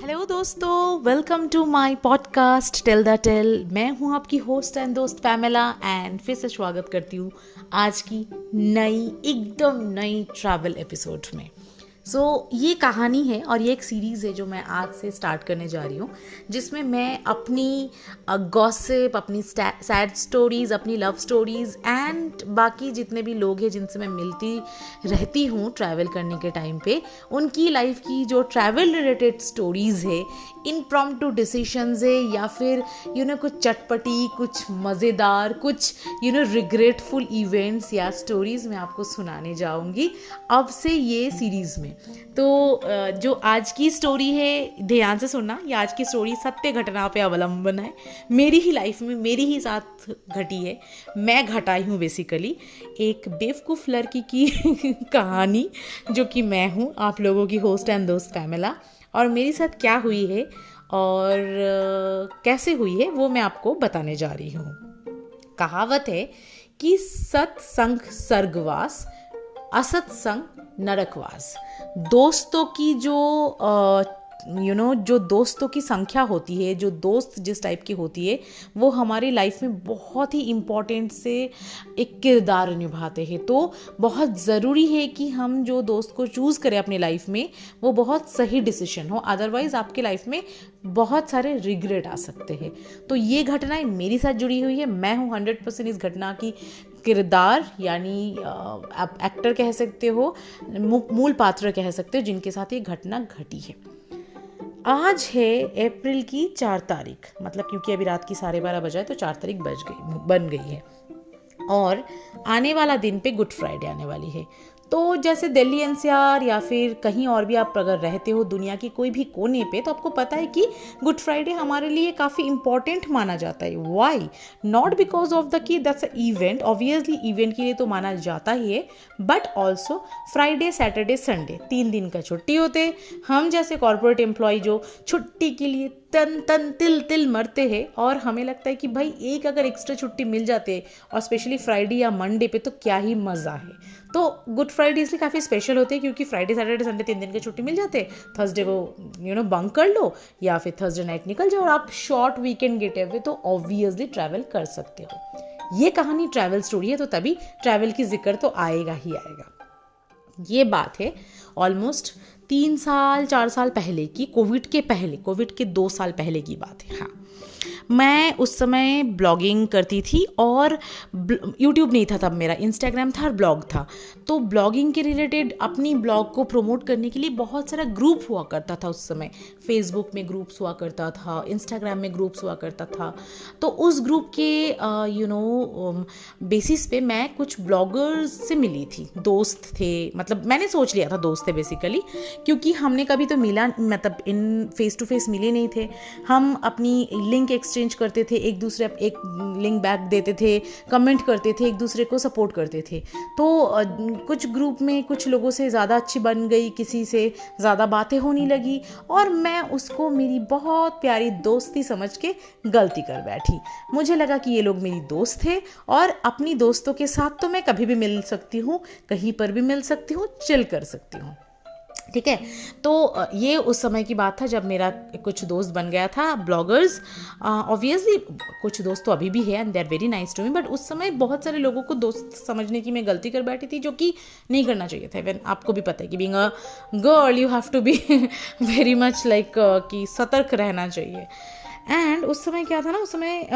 Hello दोस्तों, welcome to my podcast tell the tale. मैं हूं आपकी होस्ट एंड दोस्त पैमेला एंड फिर से स्वागत करती हूं आज की एकदम नई ट्रैवल एपिसोड में। ये कहानी है और ये एक सीरीज़ है जो मैं आज से स्टार्ट करने जा रही हूँ, जिसमें मैं अपनी गॉसिप, अपनी सैड स्टोरीज़, अपनी लव स्टोरीज़ एंड बाकी जितने भी लोग हैं जिनसे मैं मिलती रहती हूँ ट्रैवल करने के टाइम पे, उनकी लाइफ की जो ट्रैवल रिलेटेड स्टोरीज़ है, इम्प्रॉम्प्टू डिसीशंस है या फिर कुछ चटपटी, कुछ मज़ेदार, कुछ रिग्रेटफुल इवेंट्स या स्टोरीज़ मैं आपको सुनाने जाऊँगी अब से ये सीरीज़ में। तो जो आज की स्टोरी है, ध्यान से सुनना, ये आज की स्टोरी सत्य घटना पे अवलंबन है। मेरी ही लाइफ में मेरी ही साथ घटी है, मैं घटाई हूँ बेसिकली एक बेवकूफ़ लड़की की कहानी, जो कि मैं हूँ आप लोगों की होस्ट एंड दोस्त पैमेला। और मेरे साथ क्या हुई है और कैसे हुई है वो मैं आपको बताने जा रही हूँ। कहावत है कि सत्संग स्वर्गवास, असत्संग नरकवास। दोस्तों की जो दोस्तों की संख्या होती है, जो दोस्त जिस टाइप की होती है, वो हमारी लाइफ में बहुत ही इम्पोर्टेंट से एक किरदार निभाते हैं। तो बहुत ज़रूरी है कि हम जो दोस्त को चूज़ करें अपनी लाइफ में, वो बहुत सही डिसीजन हो, अदरवाइज़ आपके लाइफ में बहुत सारे रिग्रेट आ सकते हैं। तो ये घटनाएं मेरी साथ जुड़ी हुई है, मैं हूँ 100% इस घटना की किरदार, यानी आप एक्टर कह सकते हो, मूल पात्र कह सकते हो, जिनके साथ ये घटना घटी है। आज है अप्रैल की 4 तारीख, मतलब क्योंकि अभी रात की 12:30 बजे तो 4 तारीख बन गई है और आने वाला दिन पे गुड फ्राइडे आने वाली है। तो जैसे दिल्ली एनसीआर या फिर कहीं और भी आप अगर रहते हो दुनिया की कोई भी कोने पे, तो आपको पता है कि गुड फ्राइडे हमारे लिए काफ़ी इंपॉर्टेंट माना जाता है। Why? Not because of the कि that's a event, obviously event के लिए तो माना जाता ही है, but also Friday, Saturday, Sunday 3 दिन का छुट्टी होते। हम जैसे कॉर्पोरेट एम्प्लॉय जो छुट्टी के लिए तन तिल मरते हैं, और हमें लगता है कि भाई एक अगर एक्स्ट्रा छुट्टी मिल जाते और स्पेशली फ्राइडे या मंडे पे, तो क्या ही मज़ा है। तो गुड फ्राइडे इसलिए काफ़ी स्पेशल होते हैं क्योंकि फ्राइडे, सैटरडे, संडे 3 दिन की छुट्टी मिल जाते। थर्सडे को बंक कर लो या फिर थर्सडे नाइट निकल जाओ और आप शॉर्ट वीकेंड गेट अवे तो ऑब्वियसली ट्रैवल कर सकते हो। ये कहानी ट्रैवल स्टोरी है, तो तभी ट्रैवल की जिक्र तो आएगा ही आएगा। ये बात है ऑलमोस्ट 3-4 साल पहले की, कोविड के 2 साल पहले की बात है। हाँ, मैं उस समय ब्लॉगिंग करती थी और यूट्यूब नहीं था तब, मेरा इंस्टाग्राम था और ब्लॉग था। तो ब्लॉगिंग के रिलेटेड अपनी ब्लॉग को प्रमोट करने के लिए बहुत सारा ग्रुप हुआ करता था उस समय। फेसबुक में ग्रुप्स हुआ करता था, इंस्टाग्राम में ग्रुप्स हुआ करता था। तो उस ग्रुप के बेसिस पे मैं कुछ ब्लॉगर्स से मिली थी, दोस्त थे, मतलब मैंने सोच लिया था दोस्त थे बेसिकली, क्योंकि हमने कभी तो मिला, मतलब इन फेस टू फेस मिले नहीं थे। हम अपनी लिंक एक्सचेंज करते थे, एक दूसरे एक लिंक बैक देते थे, कमेंट करते थे, एक दूसरे को सपोर्ट करते थे। तो कुछ ग्रुप में कुछ लोगों से ज़्यादा अच्छी बन गई, किसी से ज़्यादा बातें होने लगी और मैं उसको मेरी बहुत प्यारी दोस्ती समझ के गलती कर बैठी। मुझे लगा कि ये लोग मेरी दोस्त थे और अपनी दोस्तों के साथ तो मैं कभी भी मिल सकती हूँ, कहीं पर भी मिल सकती हूँ, चिल कर सकती हूँ, ठीक है। तो ये उस समय की बात था जब मेरा कुछ दोस्त बन गया था ब्लॉगर्स। ऑब्वियसली कुछ दोस्त तो अभी भी है and they are very nice to me, but उस समय बहुत सारे लोगों को दोस्त समझने की मैं गलती कर बैठी थी, जो कि नहीं करना चाहिए था। इवन आपको भी पता है कि being a girl you have to be very much like कि सतर्क रहना चाहिए। एंड उस समय क्या था ना, उस समय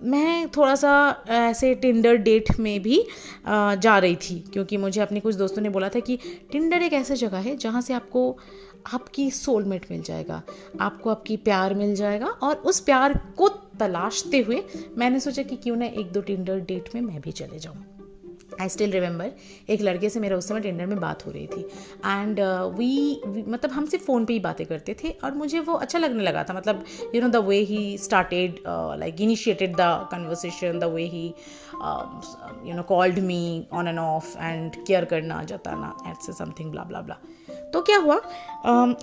मैं थोड़ा सा ऐसे टिंडर डेट में भी जा रही थी, क्योंकि मुझे अपने कुछ दोस्तों ने बोला था कि टिंडर एक ऐसा जगह है जहाँ से आपको आपकी सोलमेट मिल जाएगा, आपको आपकी प्यार मिल जाएगा। और उस प्यार को तलाशते हुए मैंने सोचा कि क्यों ना 1-2 टिंडर डेट में मैं भी चले जाऊँ। आई स्टिल रिमेंबर, एक लड़के से मेरा उस समय टिंडर में बात हो रही थी एंड मतलब हम सिर्फ फ़ोन पे ही बातें करते थे और मुझे वो अच्छा लगने लगा था। मतलब the way he started like initiated the conversation, the way he called me on end of and care करना, जताना, एट्स समथिंग ब्ला ब्ला ब्ला। तो क्या हुआ,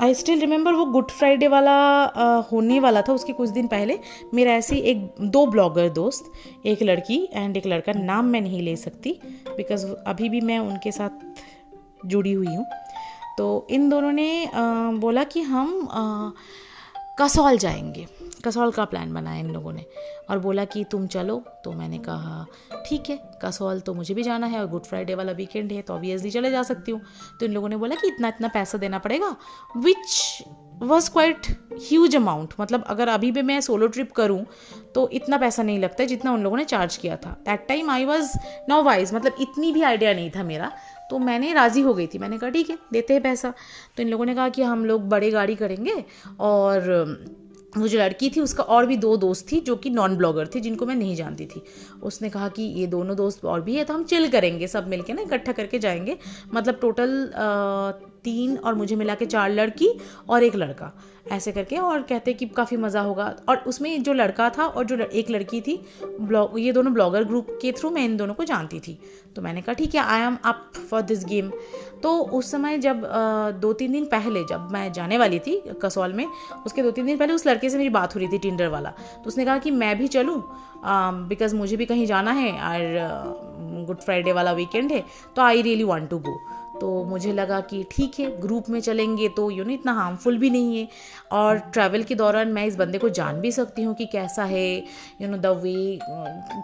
आई स्टिल रिमेंबर वो गुड फ्राइडे वाला होने वाला था, उसके कुछ दिन पहले मेरा ऐसी 2 ब्लॉगर दोस्त, एक लड़की एंड एक लड़का, नाम मैं नहीं ले सकती बिकॉज अभी भी मैं उनके साथ जुड़ी हुई हूँ। तो इन दोनों ने बोला कि हम कसौल जाएंगे। कसौल का प्लान बनाया इन लोगों ने और बोला कि तुम चलो। तो मैंने कहा ठीक है, कसौल तो मुझे भी जाना है और गुड फ्राइडे वाला वीकेंड है तो ऑब्वियसली चले जा सकती हूँ। तो इन लोगों ने बोला कि इतना इतना पैसा देना पड़ेगा, which was quite huge amount. मतलब अगर अभी भी मैं सोलो ट्रिप करूँ तो इतना पैसा नहीं लगता है जितना उन लोगों ने चार्ज किया था। That time I was now wise, मतलब इतनी भी आइडिया नहीं था मेरा, तो मैंने राज़ी हो गई थी। मैंने कहा ठीक है, देते हैं पैसा। तो इन लोगों ने कहा कि हम लोग बड़ी गाड़ी करेंगे और वो जो लड़की थी उसका और भी 2 दोस्त थी जो कि नॉन ब्लॉगर थी, जिनको मैं नहीं जानती थी। उसने कहा कि ये दोनों दोस्त और भी है तो हम चिल करेंगे, सब मिलके ना इकट्ठा करके जाएंगे। मतलब टोटल 3 और मुझे मिला के 4 लड़की और 1 लड़का, ऐसे करके। और कहते कि काफ़ी मज़ा होगा। और उसमें जो लड़का था और जो एक लड़की थी, ये दोनों ब्लॉगर ग्रुप के थ्रू मैं इन दोनों को जानती थी। तो मैंने कहा ठीक है, I am up for this game. तो उस समय जब 2-3 दिन पहले जब मैं जाने वाली थी कसौल में, उसके 2-3 दिन पहले उस लड़के से मेरी बात हो रही थी, टिंडर वाला। तो उसने कहा कि मैं भी चलूँ बिकॉज मुझे भी कहीं जाना है और गुड फ्राइडे वाला वीकेंड है, तो I really want to go. तो मुझे लगा कि ठीक है, ग्रुप में चलेंगे तो इतना हार्मफुल भी नहीं है और ट्रैवल के दौरान मैं इस बंदे को जान भी सकती हूँ कि कैसा है, द वे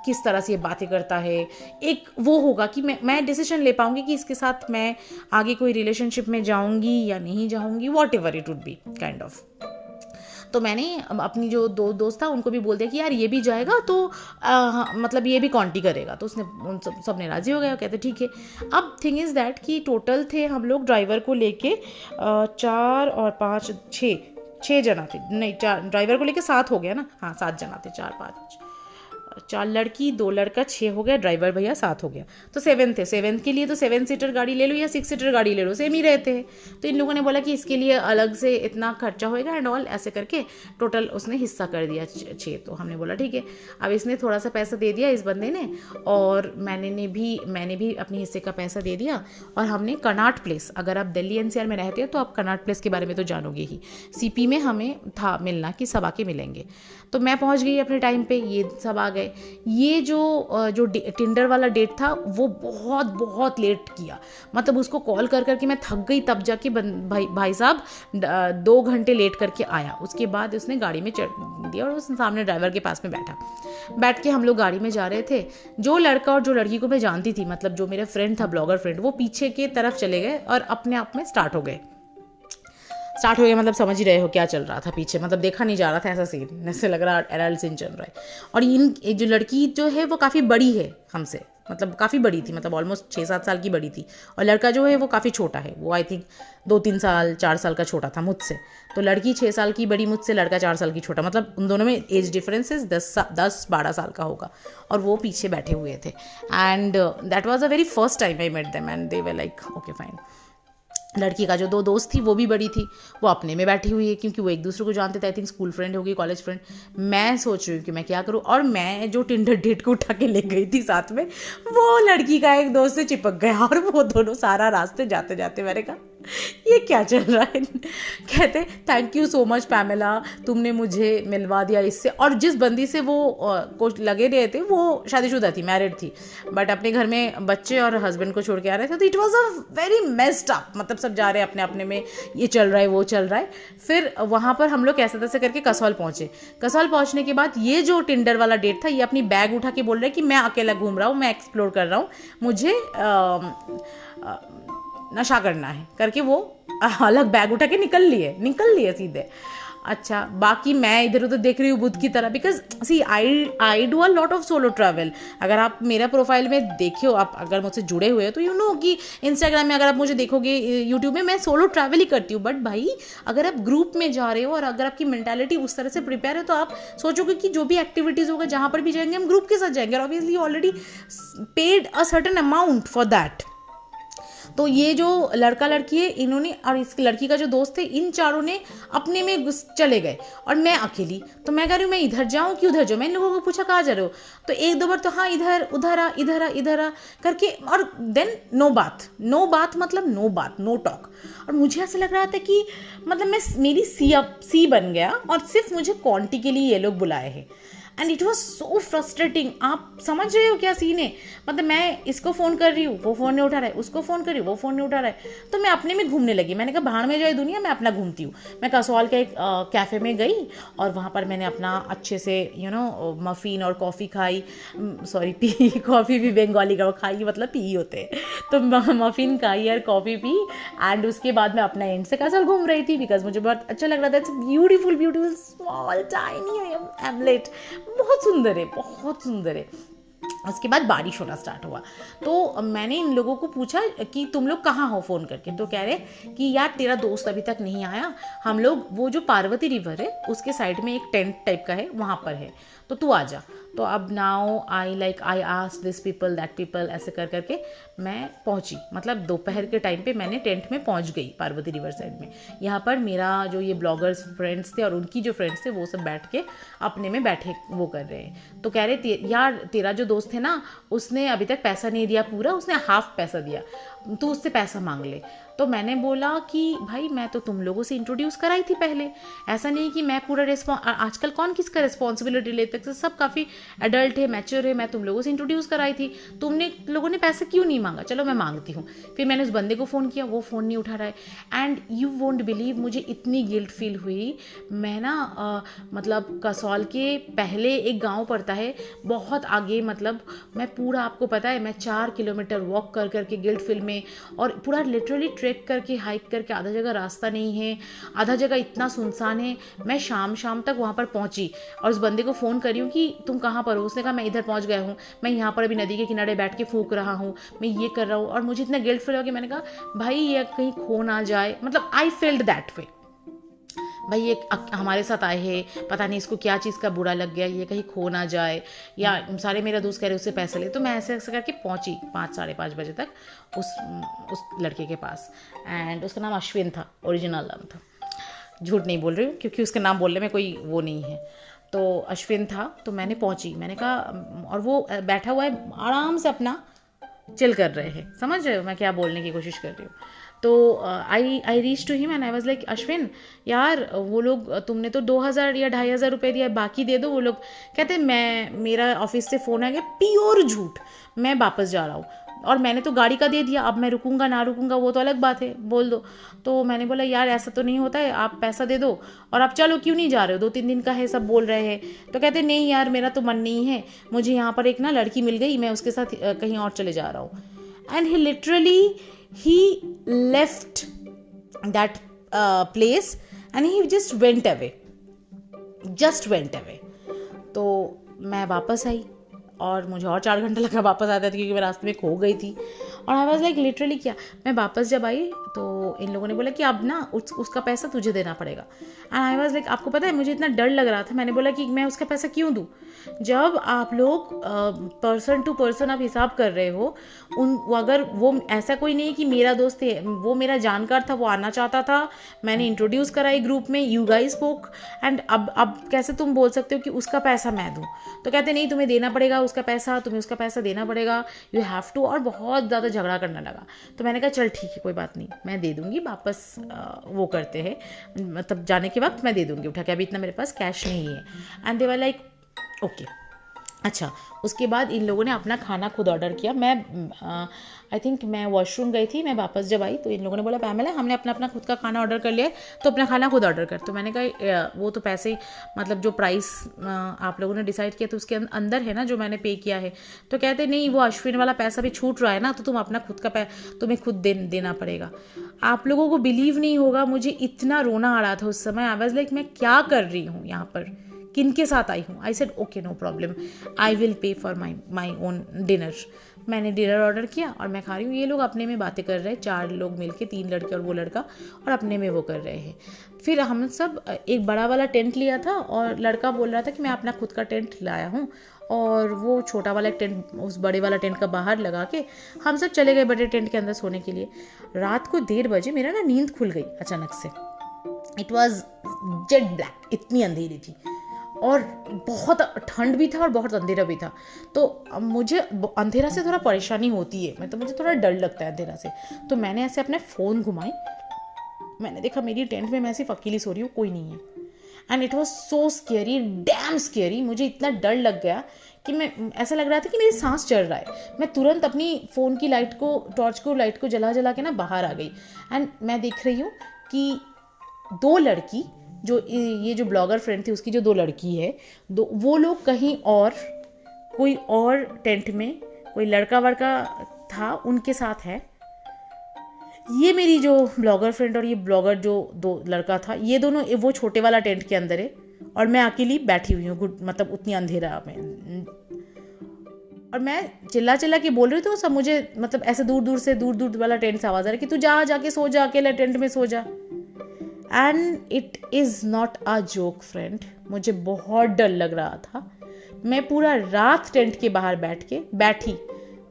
किस तरह से ये बातें करता है। एक वो होगा कि मैं डिसीजन ले पाऊँगी कि इसके साथ मैं आगे कोई रिलेशनशिप में जाऊँगी या नहीं जाऊँगी, what ever it would be kind of. तो मैंने अपनी जो 2 दोस्त था उनको भी बोल दिया कि यार ये भी जाएगा तो मतलब ये भी कॉन्टी करेगा। तो उसने उन सब ने राज़ी हो गया, कहते ठीक है। अब थिंग इज़ दैट कि टोटल थे हम लोग ड्राइवर को लेके 4 और 5 6 जना थे, नहीं 4 ड्राइवर को लेके 7 हो गया ना, हाँ 7 जना थे, 4 लड़की 2 लड़का 6 हो गया, ड्राइवर भैया 7 हो गया, तो 7 थे। 7 के लिए तो 7 सीटर गाड़ी ले लो या 6 सीटर गाड़ी ले लो, सेम ही रहते हैं। तो इन लोगों ने बोला कि इसके लिए अलग से इतना खर्चा होएगा एंड ऑल, ऐसे करके टोटल उसने हिस्सा कर दिया 6। तो हमने बोला ठीक है। अब इसने थोड़ा सा पैसा दे दिया इस बंदे ने और मैंने भी अपने हिस्से का पैसा दे दिया। और हमने कनाट प्लेस, अगर आप दिल्ली एनसीआर में रहते हो तो आप कनाट प्लेस के बारे में तो जानोगे ही, सीपी में हमें था मिलना कि सब आके मिलेंगे। तो मैं पहुंच गई अपने टाइम पे, ये सब आ गए। ये जो टिंडर वाला डेट था वो बहुत बहुत लेट किया, मतलब उसको कॉल कर करके मैं थक गई, तब जाके भाई साहब 2 घंटे लेट करके आया। उसके बाद उसने गाड़ी में चढ़ दिया और उस सामने ड्राइवर के पास में बैठ के हम लोग गाड़ी में जा रहे थे। जो लड़का और जो लड़की को मैं जानती थी, मतलब जो मेरा फ्रेंड था, ब्लॉगर फ्रेंड, वो पीछे के तरफ चले गए और अपने आप में स्टार्ट हो गए। मतलब समझ ही रहे हो क्या चल रहा था पीछे, मतलब देखा नहीं जा रहा था, ऐसा सीन ऐसे लग रहा एडल्ट सीन चल रहा है। और जो लड़की जो है वो काफ़ी बड़ी है हमसे, मतलब काफ़ी बड़ी थी, मतलब ऑलमोस्ट 6-7 साल की बड़ी थी। और लड़का जो है वो काफ़ी छोटा है, वो आई थिंक 2-3 साल 4 साल का छोटा था मुझसे। तो लड़की 6 साल की बड़ी मुझसे, लड़का 4 साल की छोटा, मतलब उन दोनों में एज डिफरेंसेस 10-12 साल का होगा। और वो पीछे बैठे हुए थे and that was a very first time I met them and they were like okay fine. लड़की का जो 2 दोस्त थी वो भी बड़ी थी, वो अपने में बैठी हुई है क्योंकि वो एक दूसरे को जानते थे, आई थिंक स्कूल फ्रेंड होगी, कॉलेज फ्रेंड। मैं सोच रही हूँ कि मैं क्या करूँ, और मैं जो टिंडर डेट को उठा के ले गई थी साथ में, वो लड़की का एक दोस्त से चिपक गया और वो दोनों सारा रास्ते जाते जाते मैंने कहा ये क्या चल रहा है। कहते thank you so much Pamela, तुमने मुझे मिलवा दिया इससे। और जिस बंदी से वो कुछ लगे रहे थे वो शादीशुदा थी, मैरिड थी, बट अपने घर में बच्चे और हस्बैंड को छोड़ के आ रहे थे। तो it was a very messed up, मतलब सब जा रहे हैं अपने अपने में, ये चल रहा है वो चल रहा है। फिर वहाँ पर हम लोग कैसे तैसे करके कसौल पहुँचे। कसौल पहुँचने के बाद ये जो टिंडर वाला डेट था, ये अपनी बैग उठा के बोल रहा है कि मैं अकेला घूम रहा हूँ, मैं एक्सप्लोर कर रहा हूँ, मुझे नशा करना है करके वो अलग बैग उठा के निकल लिए सीधे। अच्छा, बाकी मैं इधर उधर देख रही हूँ बुद्ध की तरह, because see I do a lot of solo travel. अगर आप मेरा प्रोफाइल में देखे हो, आप अगर मुझसे जुड़े हुए हो तो यू नो कि इंस्टाग्राम में अगर आप मुझे देखोगे, यूट्यूब में, मैं सोलो ट्रैवल ही करती हूँ। बट भाई अगर आप ग्रुप में जा रहे हो और अगर आपकी मेंटालिटी उस तरह से प्रिपेयर है तो आप सोचोगे कि जो भी एक्टिविटीज़ होगा, जहाँ पर भी जाएंगे हम ग्रुप के साथ जाएंगे, और obviously already paid a certain amount for that. तो ये जो लड़का लड़की है, इन्होंने और इस लड़की का जो दोस्त थे, इन चारों ने अपने में चले गए और मैं अकेली। तो मैं कह रही हूँ मैं इधर जाऊँ कि उधर जाऊँ। मैं इन लोगों को पूछा कहाँ जा रहे हो, तो 1-2 बार तो हाँ इधर उधर आ करके, और देन नो बात मतलब नो टॉक। और मुझे ऐसा लग रहा था कि मतलब मेरी सी बन गया और सिर्फ मुझे क्वांटी के लिए ये लोग बुलाए हैं। And it was so frustrating. आप समझ रहे हो क्या सीन है? मतलब मैं इसको फ़ोन कर रही हूँ, वो फ़ोन नहीं उठा रहा है, उसको फ़ोन कर रही हूँ, वो फ़ोन नहीं उठा रहा है, तो मैं अपने में घूमने लगी। मैंने कहा भाड़ में जाए दुनिया, मैं अपना घूमती हूँ। मैं कसौल के एक कैफ़े में गई और वहाँ पर मैंने अपना अच्छे से मफ़िन और कॉफ़ी खाई, सॉरी पी, कॉफ़ी भी बंगाली का खाई मतलब पी होते हैं, तो मफ़िन खाई और कॉफ़ी पी। एंड उसके बाद मैं अपना एंड से कसौल घूम रही थी बिकॉज मुझे बहुत अच्छा लग रहा था। It's beautiful beautiful small tiny AMOLED, बहुत सुंदर है, बहुत सुंदर है। उसके बाद बारिश होना स्टार्ट हुआ, तो मैंने इन लोगों को पूछा कि तुम लोग कहाँ हो फ़ोन करके, तो कह रहे कि यार तेरा दोस्त अभी तक नहीं आया, हम लोग वो जो पार्वती रिवर है उसके साइड में एक टेंट टाइप का है वहाँ पर है, तो तू आ जा। तो अब now I ask this people that people, ऐसे कर करके मैं पहुंची। मतलब दोपहर के टाइम पे मैंने टेंट में पहुंच गई पार्वती रिवर साइड में। यहाँ पर मेरा जो ये ब्लॉगर्स फ्रेंड्स थे और उनकी जो फ्रेंड्स थे वो सब बैठ के अपने में बैठे वो कर रहे हैं। तो कह रहे यार तेरा जो दोस्त है ना, उसने अभी तक पैसा नहीं दिया पूरा, उसने हाफ पैसा दिया, तू उससे पैसा मांग ले। तो मैंने बोला कि भाई मैं तो तुम लोगों से इंट्रोड्यूस कराई थी पहले, ऐसा नहीं कि मैं पूरा आजकल कौन किसका रिस्पॉन्सिबिलिटी लेते हैं, सब काफ़ी एडल्ट है, मैच्योर है, मैं तुम लोगों से इंट्रोड्यूस कराई थी, तुमने लोगों ने पैसे क्यों नहीं मांगा, चलो मैं मांगती हूँ। फिर मैंने उस बंदे को फ़ोन किया, वो फ़ोन नहीं उठा रहा है। एंड यू वोंट बिलीव मुझे इतनी गिल्ट फील हुई। मैं ना मतलब कसौल के पहले एक गाँव पड़ता है बहुत आगे, मतलब मैं पूरा, आपको पता है मैं 4 किलोमीटर वॉक कर करके गिल्ट फील में, और पूरा लिटरली ट्रेक करके हाइक करके, आधा जगह रास्ता नहीं है, आधा जगह इतना सुनसान है। मैं शाम तक वहाँ पर पहुँची और उस बंदे को फ़ोन करी हूँ कि तुम कहाँ पर हो। उसने कहा मैं इधर पहुँच गया हूँ, मैं यहाँ पर अभी नदी के किनारे बैठ के फूंक रहा हूँ, मैं ये कर रहा हूँ। और मुझे इतना गिल्ट फील हो कि मैंने कहा भाई ये कहीं खो ना जाए, मतलब आई फेल्ट दैट वे, भाई ये हमारे साथ आए हैं, पता नहीं इसको क्या चीज़ का बुरा लग गया, ये कहीं खो ना जाए, या सारे मेरा दोस्त कह रहे उससे पैसे ले। तो मैं ऐसे ऐसे करके पहुंची 5-5:30 बजे तक उस लड़के के पास। एंड उसका नाम अश्विन था, ओरिजिनल नाम था, झूठ नहीं बोल रही हूँ क्योंकि उसका नाम बोलने में कोई वो नहीं है। तो अश्विन था, तो मैंने पहुंची, मैंने कहा, और वो बैठा हुआ है आराम से अपना चिल कर रहे हैं, समझ रहे हो मैं क्या बोलने की कोशिश कर रही हूँ। तो I reach to him and I was like Ashwin यार वो लोग, तुमने तो 2,000 या 2,500 रुपये दिया, बाकी दे दो। वो लोग कहते मेरा ऑफिस से फ़ोन आ गया, प्योर झूठ, मैं वापस जा रहा हूँ और मैंने तो गाड़ी का दे दिया, अब मैं रुकूंगा ना रुकूंगा वो तो अलग बात है, बोल दो। तो मैंने बोला यार ऐसा तो नहीं होता है, आप पैसा दे दो और आप चलो, क्यों नहीं जा रहे हो, 2-3 दिन का है, सब बोल रहे हैं। तो कहते नहीं यार मेरा तो मन नहीं है, मुझे यहाँ पर एक ना लड़की मिल गई, मैं उसके साथ कहीं और चले जा रहा हूँ। And he literally he left that place and he just went away. तो मैं वापस आई और मुझे और 4 घंटे लगा वापस आते थे क्योंकि मैं रास्ते में खो गई थी। और आई वॉज लाइक लिटरली क्या, मैं वापस जब आई तो इन लोगों ने बोला कि अब ना उसका पैसा तुझे देना पड़ेगा। एंड आई वॉज लाइक आपको पता है मुझे इतना डर लग रहा था, मैंने बोला कि मैं उसका पैसा क्यों दूँ, जब आप लोग पर्सन टू पर्सन आप हिसाब कर रहे हो, अगर वो ऐसा कोई नहीं कि मेरा दोस्त है, वो मेरा जानकार था, वो आना चाहता था, मैंने इंट्रोड्यूस कराई ग्रुप में, यू गाइस स्पोक, एंड अब कैसे तुम बोल सकते हो कि उसका पैसा मैं दूँ। तो कहते नहीं तुम्हें देना पड़ेगा उसका पैसा, तुम्हें उसका पैसा देना पड़ेगा, यू हैव टू। और बहुत ज़्यादा झगड़ा करने लगा। तो मैंने कहा चल ठीक है कोई बात नहीं, मैं दे दूँगी वापस, वो करते हैं मतलब जाने के वक्त मैं दे दूँगी उठा के, अभी इतना मेरे पास कैश नहीं है। And they were like okay. अच्छा, उसके बाद इन लोगों ने अपना खाना खुद ऑर्डर किया। मैं आई थिंक मैं वॉशरूम गई थी, मैं वापस जब आई तो इन लोगों ने बोला पैमेला हमने अपना खुद का खाना ऑर्डर कर लिया है, तो अपना खाना खुद ऑर्डर कर। तो मैंने कहा वो तो पैसे मतलब जो प्राइस आप लोगों ने डिसाइड किया तो उसके अंदर है ना जो मैंने पे किया है। तो कहते नहीं वो अश्विन वाला पैसा भी छूट रहा है ना, तो तुम अपना खुद का तुम्हें खुद देना पड़ेगा। आप लोगों को बिलीव नहीं होगा, मुझे इतना रोना आ रहा था उस समय। आई वाज लाइक मैं क्या कर रही हूँ यहाँ पर, किन के साथ आई हूँ। I said okay no problem, I will pay for my own dinner. मैंने डिनर ऑर्डर किया और मैं खा रही हूँ। ये लोग अपने में बातें कर रहे हैं, 4 लोग मिलके, 3 लड़के और वो लड़का, और अपने में वो कर रहे हैं। फिर हम सब एक बड़ा वाला टेंट लिया था और लड़का बोल रहा था कि मैं अपना खुद का टेंट लाया हूँ, और वो छोटा वाला टेंट उस बड़े वाला टेंट का बाहर लगा के हम सब चले गए बड़े टेंट के अंदर सोने के लिए। रात को 1:30 बजे मेरा ना नींद खुल गई अचानक से। इट वॉज जेट ब्लैक, इतनी अंधेरी थी और बहुत ठंड भी था और बहुत अंधेरा भी था। तो मुझे अंधेरा से थोड़ा परेशानी होती है, मतलब मुझे थोड़ा डर लगता है अंधेरा से। तो मैंने ऐसे अपने फ़ोन घुमाई, मैंने देखा मेरी टेंट में मैं ऐसी अकेली सो रही हूँ, कोई नहीं है। And it was so scary, dam scary. मुझे इतना डर लग गया कि मैं, ऐसा लग रहा था कि मेरी सांस चढ़ रहा है। मैं तुरंत अपनी फ़ोन की लाइट को, लाइट को जला जला के ना बाहर आ गई। एंड मैं देख रही हूँ कि दो लड़की, जो ये जो ब्लॉगर फ्रेंड थी उसकी जो दो लड़की है, वो लोग कहीं और, कोई और टेंट में कोई लड़का वड़का था उनके साथ है। ये मेरी जो ब्लॉगर फ्रेंड और ये ब्लॉगर जो दो लड़का था, ये दोनों वो छोटे वाला टेंट के अंदर है और मैं अकेली बैठी हुई हूँ, मतलब उतनी अंधेरा में। और मैं चिल्ला चिल्ला के बोल रही थी, तो सब मुझे मतलब ऐसे दूर दूर वाला टेंट से आवाज़ आ रही कि तू जाके सो जा, अकेला टेंट में सो जा। And it is not a joke friend, मुझे बहुत डर लग रहा था। मैं पूरा रात टेंट के बाहर बैठी,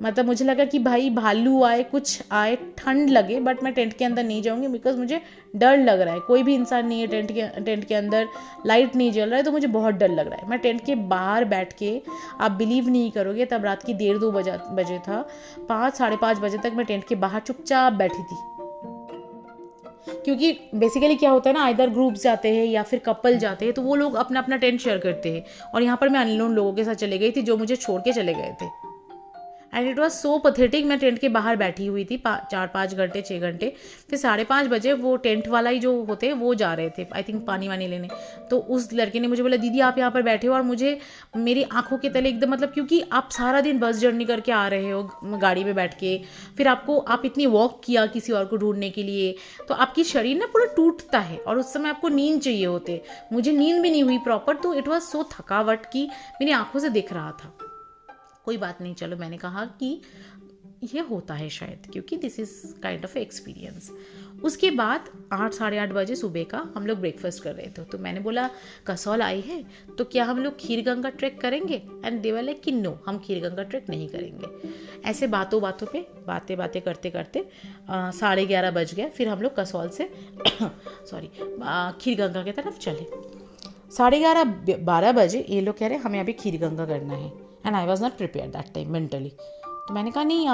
मतलब मुझे लगा कि भाई भालू आए, कुछ आए, ठंड लगे, बट मैं टेंट के अंदर नहीं जाऊंगी बिकॉज मुझे डर लग रहा है। कोई भी इंसान नहीं है टेंट के अंदर, लाइट नहीं जल रहा है, तो मुझे बहुत डर लग रहा है। मैं टेंट के बाहर बैठ के, आप बिलीव नहीं करोगे, तब रात की 1:30-2 बजे था, 5-5:30 बजे तक मैं टेंट के बाहर चुपचाप बैठी थी। क्योंकि बेसिकली क्या होता है ना, इधर ग्रुप्स जाते हैं या फिर कपल जाते हैं, तो वो लोग अपना अपना टेंट शेयर करते हैं। और यहाँ पर मैं अननोन लोगों के साथ चले गई थी जो मुझे छोड़ के चले गए थे। And it was so pathetic. मैं टेंट के बाहर बैठी हुई थी 4-5 घंटे 6 घंटे। फिर 5:30 बजे वो टेंट वाला ही जो होते हैं वो जा रहे थे आई थिंक पानी वानी लेने। तो उस लड़के ने मुझे बोला, दीदी आप यहाँ पर बैठे हो, और मुझे मेरी आंखों के तले एकदम, मतलब क्योंकि आप सारा दिन बस जर्नी करके आ रहे हो गाड़ी में बैठ के, फिर आप इतनी वॉक किया किसी और को ढूंढने के लिए, तो आपकी शरीर ना पूरा टूटता है और उस समय आपको नींद चाहिए होते। मुझे नींद भी नहीं हुई प्रॉपर, तो इट वॉज सो थकावट की मेरी आंखों से दिख रहा था। कोई बात नहीं, चलो, मैंने कहा कि ये होता है शायद, क्योंकि this is kind of experience. उसके बाद 8-8:30 बजे सुबह का हम लोग ब्रेकफास्ट कर रहे थे, तो मैंने बोला कसौल आई है तो क्या हम लोग खीरगंगा ट्रैक करेंगे? एंड दे वर लाइक कि नो, हम खीरगंगा ट्रैक नहीं करेंगे। ऐसे बातों पे बातें करते करते 11:30 बज गया। फिर हम लोग कसौल से सॉरी खीरगंगा की तरफ चले। 11:30-12 बजे ये लोग कह रहे हमें अभी खीरगंगा करना है। And I was not prepare that time mentally. तो मैंने कहा नहीं,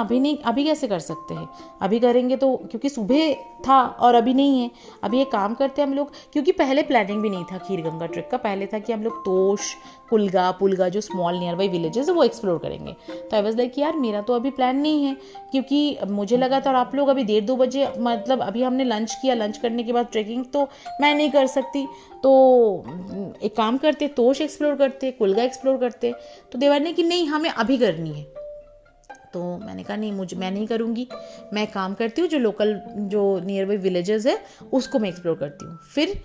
अभी कैसे कर सकते हैं, अभी करेंगे तो, क्योंकि सुबह था और अभी नहीं है। अभी एक काम करते हैं हम लोग, क्योंकि पहले प्लानिंग भी नहीं था खीरगंगा ट्रिप का, पहले था कि हम लोग तोश, पुलगा जो स्मॉल नियर बाई विलेजेस है वो एक्सप्लोर करेंगे। तो आई वाज लाइक यार मेरा तो अभी प्लान नहीं है, क्योंकि मुझे लगा था और आप लोग अभी 1:30-2 बजे, मतलब अभी हमने लंच किया, लंच करने के बाद ट्रेकिंग तो मैं नहीं कर सकती। तो एक काम करते, तोश एक्सप्लोर करते, कुलगा एक्सप्लोर करते। तो देवर ने कि नहीं हमें अभी करनी है। तो मैंने कहा नहीं, मैं नहीं करूँगी, मैं काम करती हूँ, जो लोकल जो नियर बाई विलेजेस है उसको मैं एक्सप्लोर करती हूँ। फिर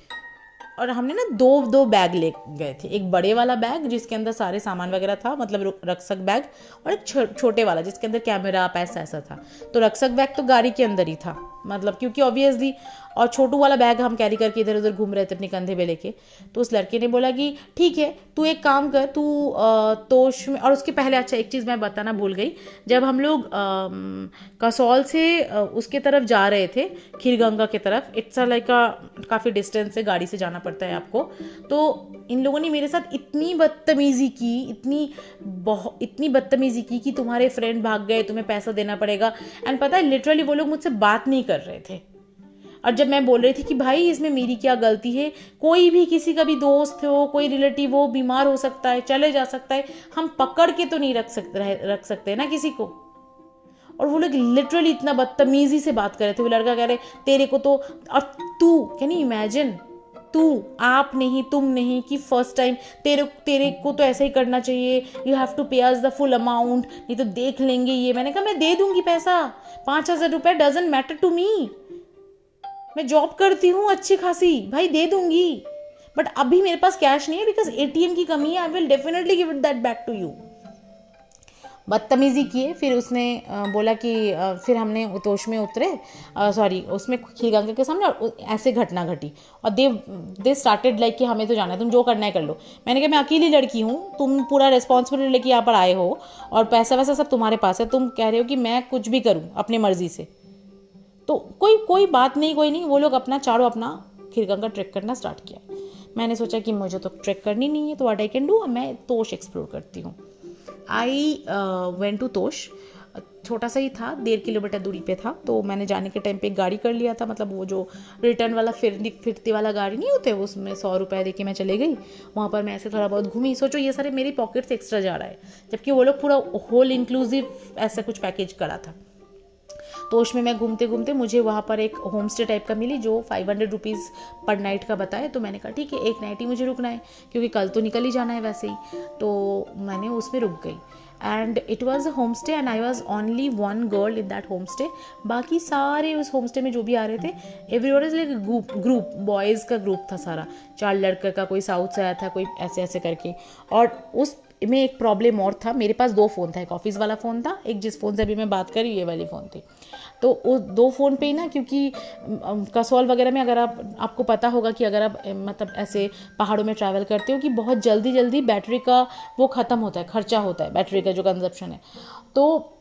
और हमने ना दो बैग ले गए थे, एक बड़े वाला बैग जिसके अंदर सारे सामान वगैरह था, मतलब रक्सक बैग, और एक छोटे वाला जिसके अंदर कैमरा पैसा ऐसा था। तो रक्सक बैग तो गाड़ी के अंदर ही था, मतलब क्योंकि ऑब्वियसली, और छोटू वाला बैग हम कैरी करके इधर उधर घूम रहे थे अपने कंधे पे लेके। तो उस लड़के ने बोला कि ठीक है तू एक काम कर, तू तोश में, और उसके पहले अच्छा एक चीज़ मैं बताना भूल गई, जब हम लोग कसौल से उसके तरफ जा रहे थे खीरगंगा की तरफ, इट्स लाइक काफ़ी डिस्टेंस से गाड़ी से जाना पड़ता है आपको। तो इन लोगों ने मेरे साथ इतनी बदतमीजी की, इतनी बदतमीजी की कि तुम्हारे फ्रेंड भाग गए, तुम्हें पैसा देना पड़ेगा। एंड पता है लिटरली वो लोग मुझसे बात नहीं कर रहे थे। और जब मैं बोल रही थी कि भाई इसमें मेरी क्या गलती है, कोई भी किसी का भी दोस्त हो, कोई रिलेटिव हो, बीमार हो सकता है, चले जा सकता है, हम पकड़ के तो नहीं रख सकते ना किसी को। और वो लोग लिटरली इतना बदतमीजी से बात कर रहे थे। वो लड़का कह रहे तेरे को तो, और तू कैन यू इमेजिन, तू, आप नहीं, तुम नहीं, कि फर्स्ट टाइम तेरे को तो ऐसा ही करना चाहिए, यू हैव टू पे अस द फुल अमाउंट, नहीं तो देख लेंगे ये। मैंने कहा मैं दे दूंगी पैसा, 5,000 रुपये डजंट मैटर टू मी, मैं जॉब करती हूँ अच्छी खासी, भाई दे दूंगी, बट अभी मेरे पास कैश नहीं है बिकॉज ATM की कमी है, I will definitely give it that back to you. बदतमीजी किए। फिर उसने बोला कि फिर हमने उतोष में उतरे, सॉरी उसमें खीरगंगा के सामने ऐसे घटना घटी, और दे स्टार्टेड लाइक कि हमें तो जाना है, तुम जो करना है कर लो। मैंने कहा मैं अकेली लड़की हूँ, तुम पूरा रिस्पॉन्सिबिलिटी लेके यहाँ पर आए हो और पैसा वैसा सब तुम्हारे पास है, तुम कह रहे हो कि मैं कुछ भी करूँ अपनी मर्जी से, तो कोई बात नहीं, कोई नहीं। वो लोग चारों अपना खीरगंगा ट्रैक करना स्टार्ट किया। मैंने सोचा कि मुझे तो ट्रैक करनी नहीं है, तो व्हाट आई कैन डू, मैं तोश एक्सप्लोर करती हूँ। आई वेंट टू तोश। छोटा सा ही था, 1.5 किलोमीटर दूरी पे था। तो मैंने जाने के टाइम पे एक गाड़ी कर लिया था, मतलब वो जो रिटर्न वाला फिरती वाला गाड़ी नहीं होते, उसमें 100 रुपये दे के मैं चले गई। वहाँ पर मैं ऐसे थोड़ा बहुत घूमी, सोचो ये सारे मेरी पॉकेट से एक्स्ट्रा जा रहा है, जबकि वो लोग पूरा होल इंक्लूसिव ऐसा कुछ पैकेज करा था। तो उसमें मैं घूमते घूमते मुझे वहाँ पर एक होम स्टे टाइप का मिली जो 500 रुपीज़ पर नाइट का बताए। तो मैंने कहा ठीक है, एक नाइट ही मुझे रुकना है, क्योंकि कल तो निकल ही जाना है वैसे ही। तो मैंने उसमें रुक गई and it was a home stay and I was only one girl in that home stay. बाकी सारे उस होम स्टे में जो भी आ रहे थे, everyone is like group boys का ग्रुप था सारा, 4 लड़के का, कोई साउथ से आया था, कोई ऐसे ऐसे करके। और उस में एक प्रॉब्लम और था, मेरे पास 2 फ़ोन था, एक ऑफिस वाला फ़ोन था, एक जिस फ़ोन से अभी मैं बात कर रही हूँ ये वाली फ़ोन थी। तो वो 2 फ़ोन पे ही ना, क्योंकि कसौल वगैरह में अगर आपको पता होगा कि अगर आप मतलब ऐसे पहाड़ों में ट्रैवल करते हो कि बहुत जल्दी जल्दी बैटरी का वो ख़त्म होता है, खर्चा होता है बैटरी का जो कंजप्शन है। तो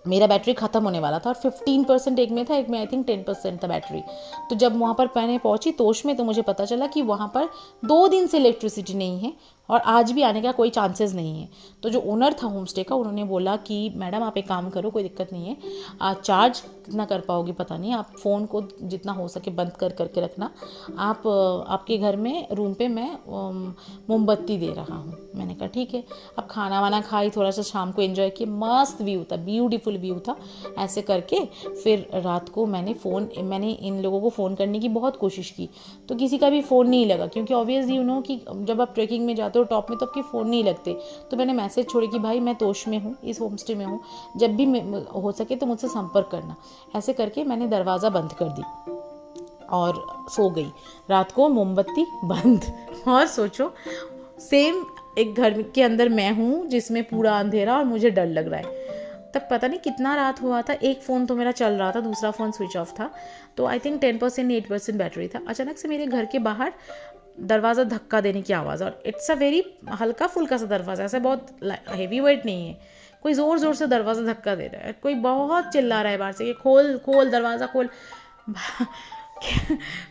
मेरा बैटरी ख़त्म होने वाला था और 15% एक में था, एक में आई थिंक 10% था बैटरी। तो जब वहाँ पर मैंने पहुँची तोश में, तो मुझे पता चला कि वहाँ पर 2 दिन से इलेक्ट्रिसिटी नहीं है और आज भी आने का कोई चांसेस नहीं है। तो जो ओनर था होम स्टे का, उन्होंने बोला कि मैडम आप एक काम करो, कोई दिक्कत नहीं है, आज चार्ज कितना कर पाओगी पता नहीं, आप फ़ोन को जितना हो सके बंद करके रखना, आप आपके घर में रूम पे मैं मोमबत्ती दे रहा हूँ। मैंने कहा ठीक है। अब खाना वाना खाई, थोड़ा सा शाम को एंजॉय किया, मस्त व्यू था, ब्यूटीफुल व्यू था। ऐसे करके फिर रात को मैंने इन लोगों को फ़ोन करने की बहुत कोशिश की, तो किसी का भी फ़ोन नहीं लगा, क्योंकि ऑब्वियसली यू नो कि जब आप ट्रैकिंग में जाते हो टॉप में तो आपके फ़ोन नहीं लगते। तो मैंने मैसेज छोड़े कि भाई मैं तोश में हूँ, इस होम स्टे में हूँ, जब भी हो सके तो मुझसे संपर्क करना। ऐसे करके मैंने दरवाज़ा बंद कर दी और सो गई। रात को मोमबत्ती बंद। और सोचो, सेम एक घर के अंदर मैं हूँ जिसमें पूरा अंधेरा और मुझे डर लग रहा है। तब पता नहीं कितना रात हुआ था, एक फ़ोन तो मेरा चल रहा था, दूसरा फ़ोन स्विच ऑफ था। तो आई थिंक 10% 8% बैटरी था। अचानक से मेरे घर के बाहर दरवाज़ा धक्का देने की आवाज़, और इट्स अ वेरी हल्का फुल्का सा दरवाज़ा, ऐसा बहुत हेवी वेट नहीं है। कोई ज़ोर ज़ोर से दरवाज़ा धक्का दे रहा है, कोई बहुत चिल्ला रहा है बाहर से कि खोल खोल दरवाज़ा खोल।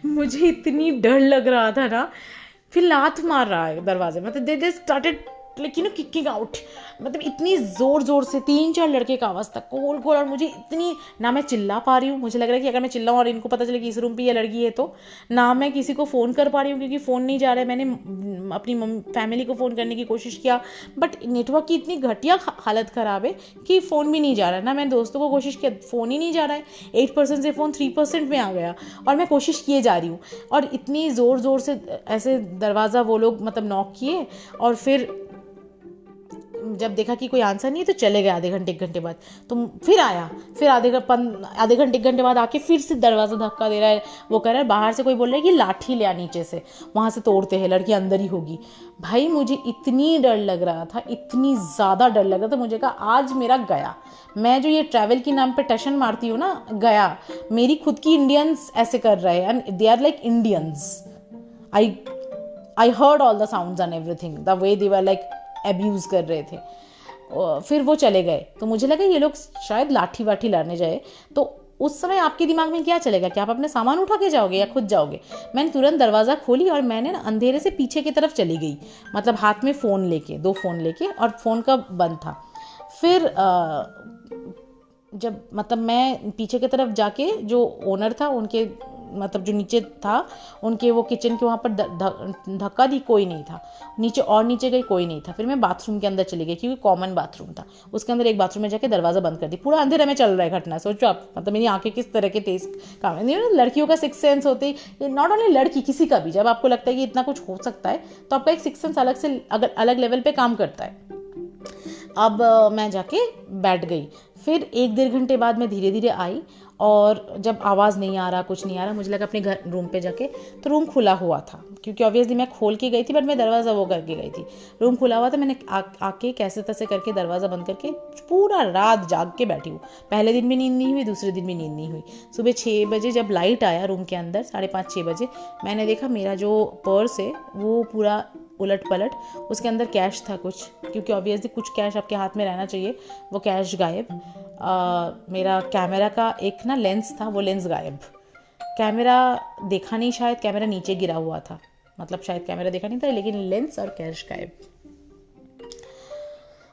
मुझे इतनी डर लग रहा था ना। फिर लात मार रहा है दरवाजे, मतलब they started like you know kicking out, मतलब इतनी ज़ोर ज़ोर से 3-4 लड़के का आवाज़ तक खोल खोल। और मुझे इतनी, ना मैं चिल्ला पा रही हूँ, मुझे लग रहा है कि अगर मैं चिल्लाऊँ और इनको पता चले कि इस रूम पे ये लड़की है, तो ना मैं किसी को फ़ोन कर पा रही हूँ क्योंकि फ़ोन नहीं जा रहा है। मैंने अपनी फैमिली को फ़ोन करने की कोशिश किया, बट नेटवर्क की इतनी घटिया हालत ख़राब है कि फ़ोन भी नहीं जा रहा है। ना मैंने दोस्तों को कोशिश किया, फ़ोन ही नहीं जा रहा है। 8% से फ़ोन 3% में आ गया और मैं कोशिश किए जा रही हूँ। और इतनी ज़ोर ज़ोर से ऐसे दरवाज़ा वो लोग मतलब नॉक किए, और फिर जब देखा कि कोई आंसर नहीं है तो चले गए आधे घंटे 1 घंटे बाद। तो फिर आया, फिर आधे घंटे 1 घंटे बाद आके फिर से दरवाज़ा धक्का दे रहा है। वो कह रहा है, बाहर से कोई बोल रहा है कि लाठी ले आ नीचे से, वहाँ से तोड़ते हैं, लड़की अंदर ही होगी। भाई मुझे इतनी डर लग रहा था, इतनी ज़्यादा डर लग रहा था, मुझे कहा आज मेरा गया। मैं जो ये ट्रैवल के नाम पे टशन मारती हूँ ना, गया। मेरी खुद की इंडियंस ऐसे कर रहे हैं and they are like Indians. I heard all the sounds and everything, the way they were like abuse कर रहे थे। फिर वो चले गए, तो मुझे लगा ये लोग शायद लाठी वाठी लाने जाए। तो उस समय आपके दिमाग में क्या चलेगा कि आप अपने सामान उठा के जाओगे या खुद जाओगे। मैंने तुरंत दरवाज़ा खोली और मैंने ना अंधेरे से पीछे की तरफ चली गई, मतलब हाथ में फ़ोन लेके, 2 फ़ोन लेके, और फ़ोन का बंद था। फिर जब मतलब मैं पीछे की तरफ जाके, जो ओनर था उनके मतलब जो नीचे था उनके वो किचन के वहाँ पर धक्का दी, कोई नहीं था नीचे, और नीचे गई कोई नहीं था। फिर मैं बाथरूम के अंदर चली गई क्योंकि कॉमन बाथरूम था, उसके अंदर एक बाथरूम में जाके दरवाज़ा बंद कर दी। पूरा अंधेरे में चल रहा है घटना, सोचो आप, मतलब मेरी आंखें किस तरह के तेज काम है। लड़कियों का सिक्स सेंस होते ही, नॉट ओनली लड़की, किसी का भी, जब आपको लगता है कि इतना कुछ हो सकता है तो आपका एक सिक्स सेंस अलग से अलग लेवल पे काम करता है। अब मैं जाके बैठ गई। फिर 1-1.5 घंटे बाद मैं धीरे धीरे आई, और जब आवाज़ नहीं आ रहा, कुछ नहीं आ रहा, मुझे लगा अपने घर रूम पे जाके, तो रूम खुला हुआ था, क्योंकि ऑब्वियसली मैं खोल के गई थी, बट मैं दरवाज़ा वो करके गई थी। रूम खुला हुआ था, मैंने आके कैसे तैसे करके दरवाज़ा बंद करके पूरा रात जाग के बैठी हूँ। पहले दिन भी नींद नहीं हुई, दूसरे दिन भी नींद नहीं हुई। सुबह 6 बजे जब लाइट आया रूम के अंदर, 5:30-6 बजे, मैंने देखा मेरा जो पर्स है वो पूरा उलट पलट, उसके अंदर कैश था कुछ, क्योंकि ऑब्वियसली कुछ कैश आपके हाथ में रहना चाहिए, वो कैश गायब। मेरा कैमरा का एक ना लेंस था, वो लेंस गायब। कैमरा देखा नहीं, शायद कैमरा नीचे गिरा हुआ था, मतलब शायद कैमरा देखा नहीं था, लेकिन लेंस और कैश गायब।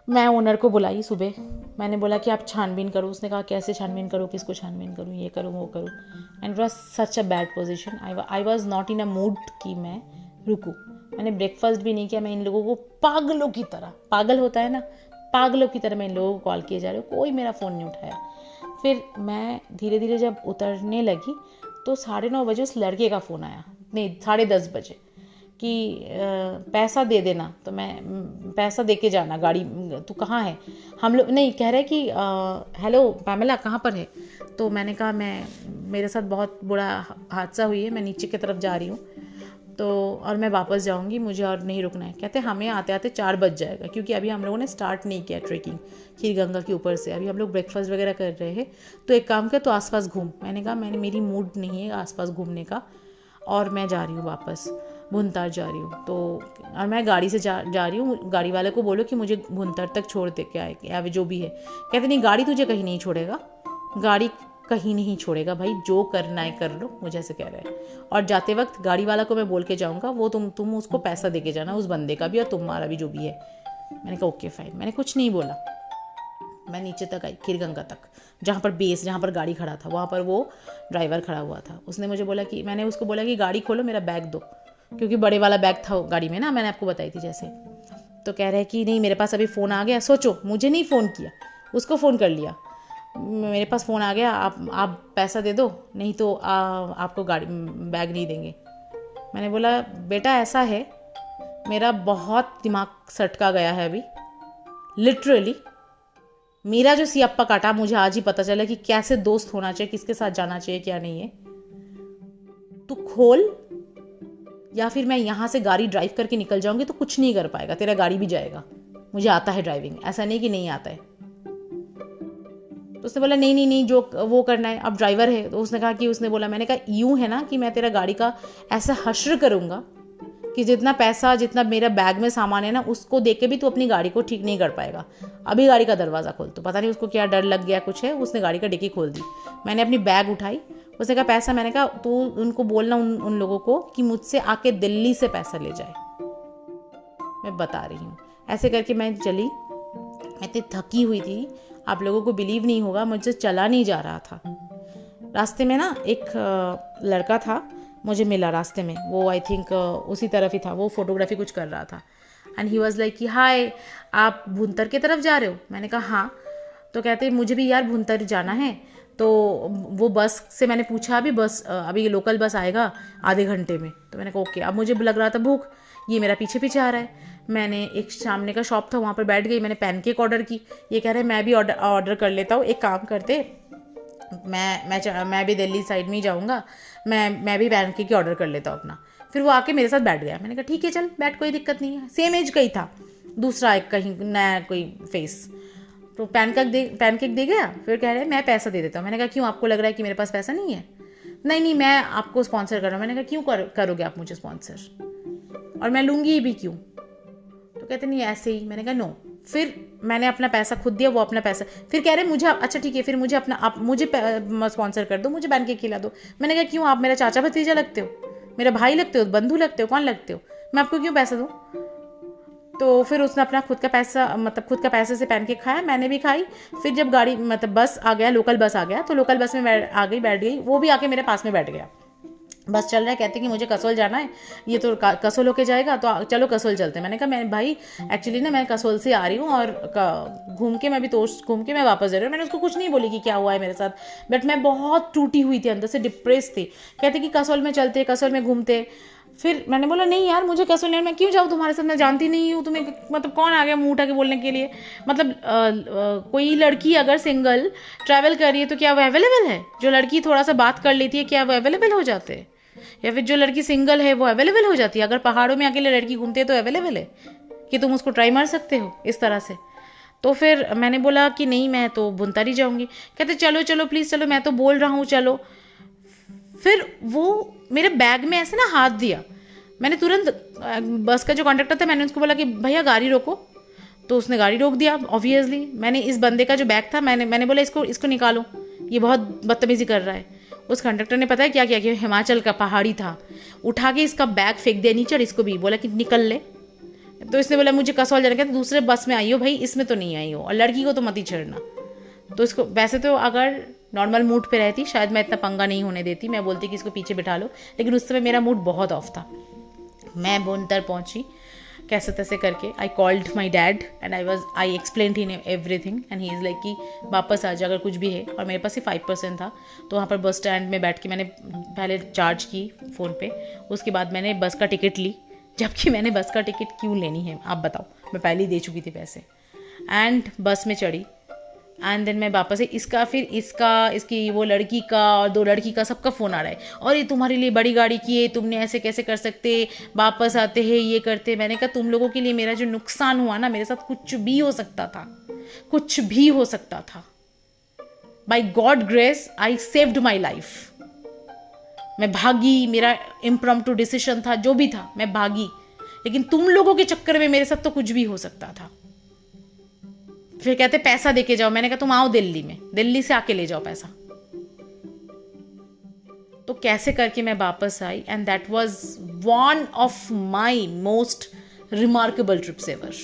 मैं ओनर को बुलाई सुबह, मैंने बोला कि आप छानबीन करो। उसने कहा कैसे छानबीन करूँ, किसको छानबीन करूँ, ये करूँ वो करूँ। And it was such a bad position. I was not in a mood कि मैं रुकूँ। मैंने ब्रेकफास्ट भी नहीं किया। मैं इन लोगों को पागलों की तरह, पागल होता है ना, पागलों की तरह मैं इन लोगों को कॉल किए जा रहे हो, कोई मेरा फ़ोन नहीं उठाया। फिर मैं धीरे धीरे जब उतरने लगी तो 9:30 बजे उस लड़के का फ़ोन आया, नहीं 10:30 बजे, कि पैसा दे देना। तो मैं पैसा दे के जाना, गाड़ी तू कहाँ है, हम लोग नहीं कह रहे कि हेलो पैमेला कहाँ पर है। तो मैंने कहा मेरे साथ बहुत बुरा हादसा हुई है, मैं नीचे की तरफ जा रही हूँ तो और मैं वापस जाऊँगी, मुझे और नहीं रुकना है। कहते हमें आते आते 4 बज जाएगा, क्योंकि अभी हम लोगों ने स्टार्ट नहीं किया ट्रेकिंग खीरगंगा के ऊपर से। अभी हम लोग ब्रेकफास्ट वगैरह कर रहे हैं। तो एक काम कर, तो आसपास घूम। मैंने कहा मेरी मूड नहीं है आसपास घूमने का, और मैं जा रही हूँ वापस, भुंतार जा रही हूँ। तो और मैं गाड़ी से जा रही हूँ, गाड़ी वाले को बोलो कि मुझे भुंतार तक छोड़ दे के आए, या जो भी है। कहते नहीं, गाड़ी तुझे कहीं नहीं छोड़ेगा, गाड़ी कहीं नहीं छोड़ेगा भाई, जो करना है कर लो, मुझे ऐसे कह रहे हैं। और जाते वक्त गाड़ी वाला को मैं बोल के जाऊँगा, वो तुम उसको पैसा दे के जाना, उस बंदे का भी और तुम्हारा भी जो भी है। मैंने कहा ओके फाइन। मैंने कुछ नहीं बोला। मैं नीचे तक आई, खीरगंगा तक, जहाँ पर गाड़ी खड़ा था, वहाँ पर वो ड्राइवर खड़ा हुआ था। उसने मुझे बोला कि, मैंने उसको बोला कि गाड़ी खोलो, मेरा बैग दो, क्योंकि बड़े वाला बैग था गाड़ी में ना, मैंने आपको बताई थी जैसे। तो कह रहे कि नहीं, मेरे पास अभी फ़ोन आ गया। सोचो, मुझे नहीं फ़ोन किया, उसको फ़ोन कर लिया। मेरे पास फ़ोन आ गया, आप पैसा दे दो, नहीं तो आपको गाड़ी बैग नहीं देंगे। मैंने बोला बेटा ऐसा है, मेरा बहुत दिमाग सटका गया है अभी, लिटरली मेरा जो सियाप्पा काटा, मुझे आज ही पता चला कि कैसे दोस्त होना चाहिए, किसके साथ जाना चाहिए, क्या नहीं है। तू खोल, या फिर मैं यहाँ से गाड़ी ड्राइव करके निकल जाऊंगी तो कुछ नहीं कर पाएगा, तेरा गाड़ी भी जाएगा। मुझे आता है ड्राइविंग, ऐसा नहीं कि नहीं आता है। तो उसने बोला नहीं नहीं नहीं, जो वो करना है, अब ड्राइवर है। तो उसने कहा कि, उसने बोला, मैंने कहा यूं है ना कि मैं तेरा गाड़ी का ऐसा हश्र करूंगा कि जितना पैसा, जितना मेरा बैग में सामान है ना, उसको देख के भी तू अपनी गाड़ी को ठीक नहीं कर पाएगा। अभी गाड़ी का दरवाज़ा खोल। तो पता नहीं उसको क्या डर लग गया कुछ है, उसने गाड़ी का डिक्की खोल दी। मैंने अपनी बैग उठाई, उसने कहा पैसा। मैंने कहा तू उनको बोलना, उन लोगों को कि मुझसे आके दिल्ली से पैसा ले जाए, मैं बता रही हूँ। ऐसे करके मैं चली। मैं इतनी थकी हुई थी, आप लोगों को बिलीव नहीं होगा, मुझसे चला नहीं जा रहा था। रास्ते में ना एक लड़का था, मुझे मिला रास्ते में। वो आई थिंक उसी तरफ ही था, वो फोटोग्राफी कुछ कर रहा था। एंड ही वॉज लाइक कि हाय, आप भुंतर की तरफ जा रहे हो? मैंने कहा हाँ। तो कहते मुझे भी यार भुंतर जाना है। तो वो बस से मैंने पूछा, अभी बस अभी लोकल बस आएगा आधे घंटे में। तो मैंने कहा ओके। अब मुझे लग रहा था भूख, ये मेरा पीछे पीछे आ रहा है। मैंने एक सामने का शॉप था, वहाँ पर बैठ गई, मैंने पैनकेक ऑर्डर की। ये कह रहे मैं भी ऑर्डर कर लेता हूँ, एक काम करते, मैं भी दिल्ली साइड में ही जाऊँगा, मैं भी पैनकेक ही ऑर्डर कर लेता हूँ अपना। फिर वो आके मेरे साथ बैठ गया। मैंने कहा ठीक है चल बैठ, कोई दिक्कत नहीं है। सेम एज का ही था, दूसरा एक कहीं नया कोई फेस। तो पैनकेक दे गया। फिर कह रहे मैं पैसा दे देता हूँ। मैंने कहा क्यों, आपको लग रहा है कि मेरे पास पैसा नहीं है? नहीं नहीं, मैं आपको स्पॉन्सर कर रहा हूँ। मैंने कहा क्यों करोगे आप मुझे स्पॉन्सर, और मैं लूँगी भी क्यों? तो कहते नहीं ऐसे ही। मैंने कहा नो। फिर मैंने अपना पैसा खुद दिया, वो अपना पैसा। फिर कह रहे मुझे, अच्छा ठीक है, फिर मुझे आप मुझे स्पॉन्सर कर दो, मुझे पैनकेक खिला दो। मैंने कहा क्यों, आप मेरा चाचा भतीजा लगते हो, मेरा भाई लगते हो, बंधु लगते हो, कौन लगते हो, मैं आपको क्यों पैसा दूँ? तो फिर उसने अपना खुद का पैसा, मतलब खुद का पैसे से पैनकेक खाया, मैंने भी खाई। फिर जब गाड़ी, मतलब बस आ गया, लोकल बस आ गया, तो लोकल बस में आ गई, बैठ गई। वो भी आके मेरे पास में बैठ गया। बस चल रहा है, कहते कि मुझे कसोल जाना है, ये तो कसोल होके जाएगा, तो चलो कसोल चलते हैं। मैंने कहा मैं भाई एक्चुअली ना मैं कसोल से आ रही हूँ, और घूम के मैं भी तोश घूम के मैं वापस जा रही हूँ। मैंने उसको कुछ नहीं बोली कि क्या हुआ है मेरे साथ, बट मैं बहुत टूटी हुई थी, अंदर से डिप्रेस थी। कहते कि कसोल में चलते, कसोल में घूमते। फिर मैंने बोला नहीं यार, मुझे कसोल नहीं, मैं क्यों जाऊँ तुम्हारे साथ, मैं जानती नहीं हूँ तुम्हें, मतलब कौन आ गया मुँह उठा के बोलने के लिए। मतलब कोई लड़की अगर सिंगल ट्रैवल कर रही है तो क्या वो अवेलेबल है? जो लड़की थोड़ा सा बात कर लेती है, क्या वो अवेलेबल हो जाते हैं? या फिर जो लड़की सिंगल है वो अवेलेबल हो जाती है? अगर पहाड़ों में अकेले लड़की घूमती है तो अवेलेबल है कि तुम उसको ट्राई मार सकते हो इस तरह से? तो फिर मैंने बोला कि नहीं, मैं तो भुंतारी जाऊंगी। कहते चलो चलो प्लीज़ चलो, मैं तो बोल रहा हूँ चलो। फिर वो मेरे बैग में ऐसे ना हाथ दिया। मैंने तुरंत बस का जो कंडक्टर था, मैंने उसको बोला कि भैया गाड़ी रोको। तो उसने गाड़ी रोक दिया ऑब्वियसली। मैंने इस बंदे का जो बैग था, मैंने बोला इसको निकालो, ये बहुत बदतमीजी कर रहा है। उस कंडक्टर ने पता है क्या किया कि हिमाचल का पहाड़ी था, उठा के इसका बैग फेंक दिया नीचे, और इसको भी बोला कि निकल ले। तो इसने बोला मुझे कसौल जाना, कहता दूसरे बस में आई हो भाई, इसमें तो नहीं आई हो, और लड़की को तो मत ही छेड़ना। तो इसको वैसे तो अगर नॉर्मल मूड पे रहती शायद मैं इतना पंगा नहीं होने देती, मैं बोलती कि इसको पीछे बिठा लो, लेकिन उस समय मेरा मूड बहुत ऑफ था। मैं बोनतर पहुंची कैसे तैसे करके। I called my dad and I explain in everything and he is like कि वापस आ जा अगर कुछ भी है। और मेरे पास ही 5% था, तो वहाँ पर बस स्टैंड में बैठ के मैंने पहले चार्ज की फ़ोन पे, उसके बाद मैंने बस का टिकट ली। जबकि मैंने बस का टिकट क्यों लेनी है आप बताओ, मैं पहले ही दे चुकी थी पैसे। एंड बस में चढ़ी एंड देन मैं वापस इसकी वो लड़की का और 2 लड़की का सबका फ़ोन आ रहा है, और ये तुम्हारे लिए बड़ी गाड़ी की है, तुमने ऐसे कैसे कर सकते, वापस आते हैं ये करते। मैंने कहा तुम लोगों के लिए मेरा जो नुकसान हुआ ना, मेरे साथ कुछ भी हो सकता था, कुछ भी हो सकता था। By God grace I saved my life. मैं भागी, मेरा इम्प्रॉम्प्टू डिसीजन था, जो भी था मैं भागी, लेकिन तुम लोगों के चक्कर में मेरे साथ तो कुछ भी हो सकता था। फिर कहते पैसा देके जाओ, मैंने कहा तुम आओ दिल्ली में, दिल्ली से आके ले जाओ पैसा। तो कैसे करके मैं वापस आई and that was one of my most remarkable trips ever.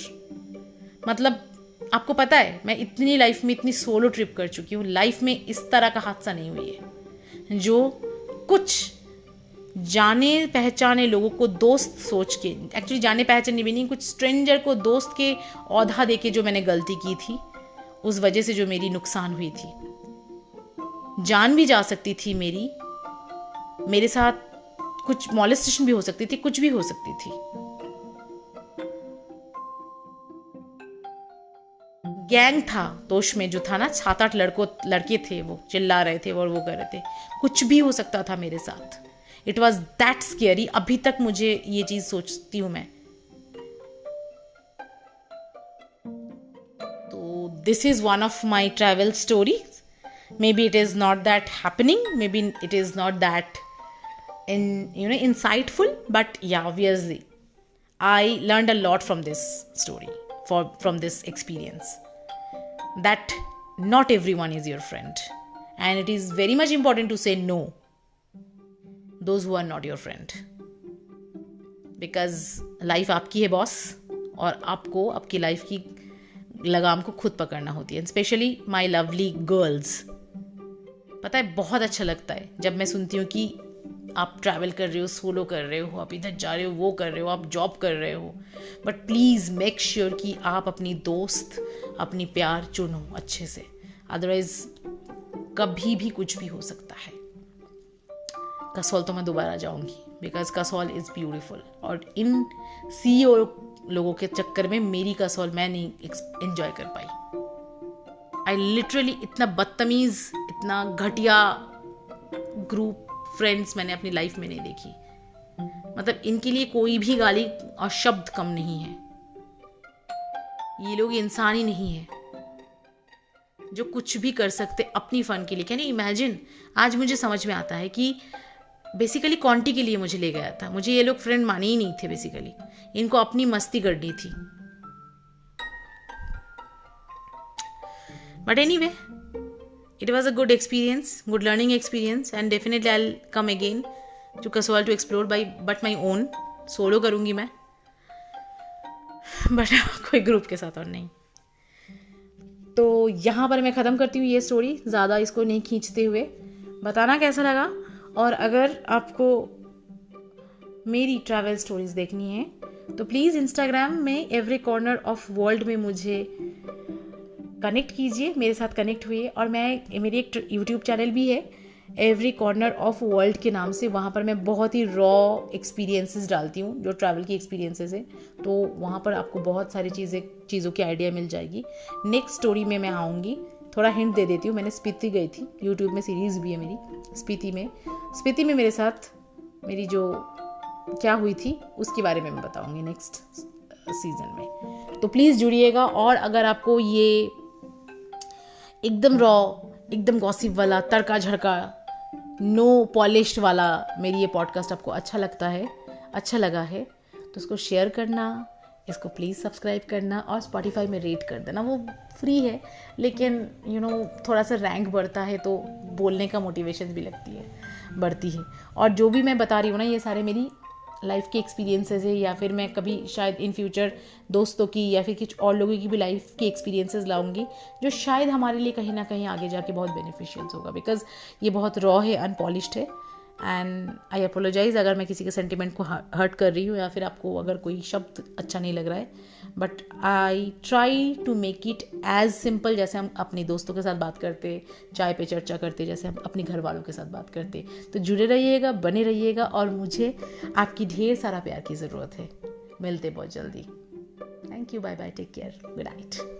मतलब आपको पता है मैं इतनी लाइफ में इतनी सोलो ट्रिप कर चुकी हूँ, लाइफ में इस तरह का हादसा नहीं हुई है जो कुछ जाने पहचाने लोगों को दोस्त सोच के, एक्चुअली जाने पहचाने भी नहीं, कुछ स्ट्रेंजर को दोस्त के औधा देके जो मैंने गलती की थी, उस वजह से जो मेरी नुकसान हुई थी। जान भी जा सकती थी मेरे साथ कुछ मॉलेस्टेशन भी हो सकती थी, कुछ भी हो सकती थी। गैंग था दोष में जो था ना, 7-8 लड़के थे, वो चिल्ला रहे थे और वो कर रहे थे, कुछ भी हो सकता था मेरे साथ। It was that scary. अभी तक मुझे ये चीज सोचती हूं मैं। तो this is one of my travel story. May be it is not that happening, may be it is not that insightful, but yeah, obviously I learned a lot from this story, from this experience, that not everyone is your friend, and it is very much important to say no those who are not your friend, because life आपकी है boss, और आपको आपकी life की लगाम को खुद पकड़ना होती है। स्पेशली माई लवली गर्ल्स, पता है बहुत अच्छा लगता है जब मैं सुनती हूँ कि आप ट्रैवल कर रहे हो, सोलो कर रहे हो, आप इधर जा रहे हो, वो कर रहे हो, आप जॉब कर रहे हो, बट प्लीज़ मेक श्योर कि आप अपनी दोस्त, अपनी प्यार चुनो अच्छे से, अदरवाइज कभी भी कुछ भी हो सकता है। कसौल तो मैं दोबारा जाऊंगी, बिकॉज कसौल इज़ ब्यूटीफुल, और इन CEO लोगों के चक्कर में मेरी कसौल मैं नहीं एंजॉय कर पाई। आई लिटरली इतना बदतमीज़, इतना घटिया ग्रुप फ्रेंड्स मैंने अपनी लाइफ में नहीं देखी। मतलब इनके लिए कोई भी गाली और शब्द कम नहीं है। ये लोग इंसान ही नहीं है जो कुछ भी कर सकते अपनी फन के लिए। Can you imagine? आज मुझे समझ में आता है कि बेसिकली कॉन्टी के लिए मुझे ले गया था। मुझे ये लोग फ्रेंड माने ही नहीं थे, बेसिकली इनको अपनी मस्ती करनी थी। But anyway, it was a good experience, good learning experience, and definitely I'll come again to Kasol to explore but my own. Solo करूँगी मैं, बट कोई ग्रुप के साथ और नहीं। तो यहाँ पर मैं ख़त्म करती हूँ ये स्टोरी, ज़्यादा इसको नहीं खींचते हुए। बताना कैसा लगा, और अगर आपको मेरी ट्रैवल स्टोरीज देखनी है तो प्लीज़ इंस्टाग्राम में एवरी कॉर्नर ऑफ वर्ल्ड में मुझे कनेक्ट कीजिए, मेरे साथ कनेक्ट हुई। और मेरी एक यूट्यूब चैनल भी है एवरी कॉर्नर ऑफ वर्ल्ड के नाम से। वहाँ पर मैं बहुत ही रॉ एक्सपीरियंसेस डालती हूँ, जो ट्रैवल की एक्सपीरियंसेस है। तो वहाँ पर आपको बहुत सारी चीज़ों की आइडिया मिल जाएगी। नेक्स्ट स्टोरी में मैं आऊँगी, थोड़ा हिंट दे देती हूँ। मैंने स्पीति गई थी, यूट्यूब में सीरीज़ भी है मेरी स्पीति में मेरे साथ मेरी जो क्या हुई थी उसके बारे में मैं बताऊँगी नेक्स्ट सीजन में। तो प्लीज़ जुड़िएगा। और अगर आपको ये एकदम रॉ, एकदम गॉसिप वाला, तड़का झड़का, नो पॉलिश्ड वाला मेरी ये पॉडकास्ट आपको अच्छा लगा है तो उसको शेयर करना, इसको प्लीज़ सब्सक्राइब करना, और स्पॉटिफाई में रेट कर देना। वो फ्री है, लेकिन थोड़ा सा रैंक बढ़ता है तो बोलने का मोटिवेशन भी बढ़ती है। और जो भी मैं बता रही हूँ ना, ये सारे मेरी लाइफ के एक्सपीरियंसेस है, या फिर मैं कभी शायद इन फ्यूचर दोस्तों की या फिर कुछ और लोगों की भी लाइफ के एक्सपीरियंसेस लाऊंगी जो शायद हमारे लिए कहीं ना कहीं आगे जाके बहुत बेनिफिशियल होगा, बिकॉज ये बहुत रॉ है, अनपॉलिश्ड है। एंड आई अपोलोजाइज़ अगर मैं किसी के सेंटिमेंट को हर्ट कर रही हूँ या फिर आपको अगर कोई शब्द अच्छा नहीं लग रहा है, but I try to make it as simple जैसे हम अपने दोस्तों के साथ बात करते, चाय पे चर्चा करते, जैसे हम अपने घर वालों के साथ बात करते। तो जुड़े रहिएगा, बने रहिएगा, और मुझे आपकी ढेर सारा प्यार की ज़रूरत है। मिलते बहुत जल्दी। Thank you, bye bye, take care, good night.